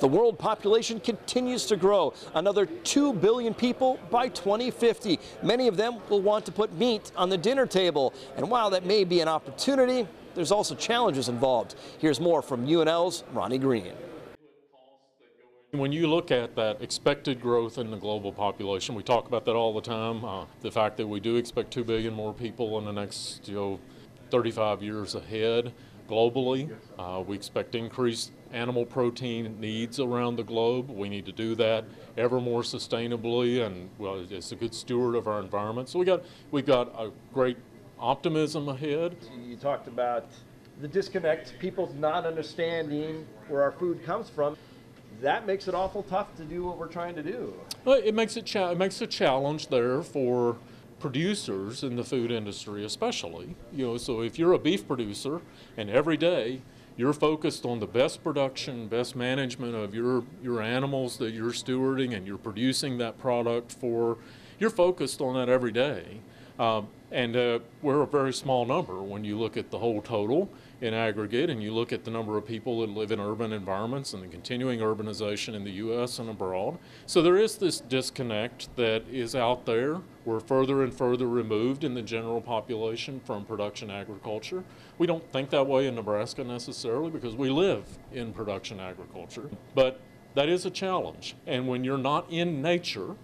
The world population continues to grow, another 2 billion people by 2050. Many of them will want to put meat on the dinner table. And while that may be an opportunity, there's also challenges involved. Here's more from UNL's Ronnie Green. When you look at that expected growth in the global population, we talk about that all the time. The fact that we do expect 2 billion more people in the next 35 years ahead globally. We expect increased animal protein needs around the globe. We need to do that ever more sustainably, and well, it's a good steward of our environment. So we got a great optimism ahead. You talked about the disconnect, people not understanding where our food comes from. That makes it awful tough to do what we're trying to do. Well, it makes a challenge there for producers in the food industry especially. So if you're a beef producer and every day you're focused on the best production, best management of your animals that you're stewarding, and you're producing that product you're focused on that every day. And we're a very small number when you look at the whole total in aggregate, and you look at the number of people that live in urban environments and the continuing urbanization in the U.S. and abroad. So there is this disconnect that is out there. We're further and further removed in the general population from production agriculture. We don't think that way in Nebraska necessarily because we live in production agriculture. But that is a challenge. And when you're not in nature,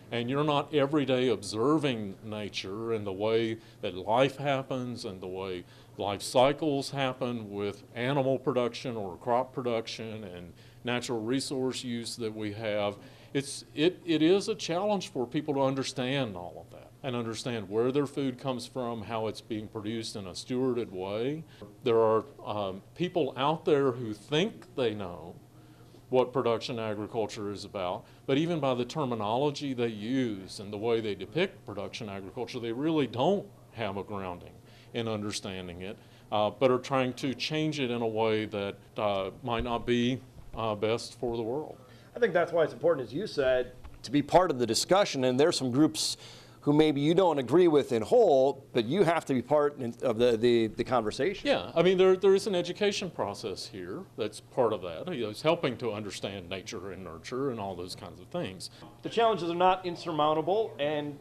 and you're not every day observing nature and the way that life happens and the way life cycles happen with animal production or crop production and natural resource use that we have, it is a challenge for people to understand all of that and understand where their food comes from, how it's being produced in a stewarded way. There are people out there who think they know what production agriculture is about, but even by the terminology they use and the way they depict production agriculture, they really don't have a grounding in understanding it, but are trying to change it in a way that might not be best for the world. I think that's why it's important, as you said, to be part of the discussion, and there's some groups who maybe you don't agree with in whole, but you have to be part of the conversation. Yeah, I mean, there is an education process here that's part of that. It's helping to understand nature and nurture and all those kinds of things. The challenges are not insurmountable, and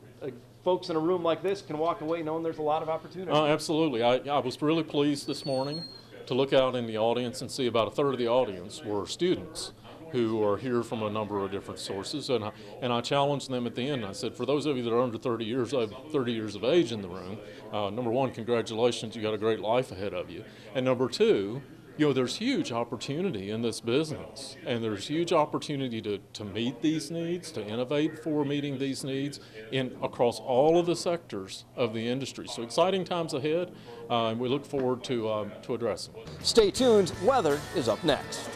folks in a room like this can walk away knowing there's a lot of opportunity. Absolutely. I was really pleased this morning to look out in the audience and see about a third of the audience were students who are here from a number of different sources, and I challenged them at the end. I said, for those of you that are under 30 years of age in the room, number one, congratulations, you got a great life ahead of you. And number two, there's huge opportunity in this business, and there's huge opportunity to meet these needs, to innovate for meeting these needs across all of the sectors of the industry. So exciting times ahead, and we look forward to addressing. Stay tuned, weather is up next.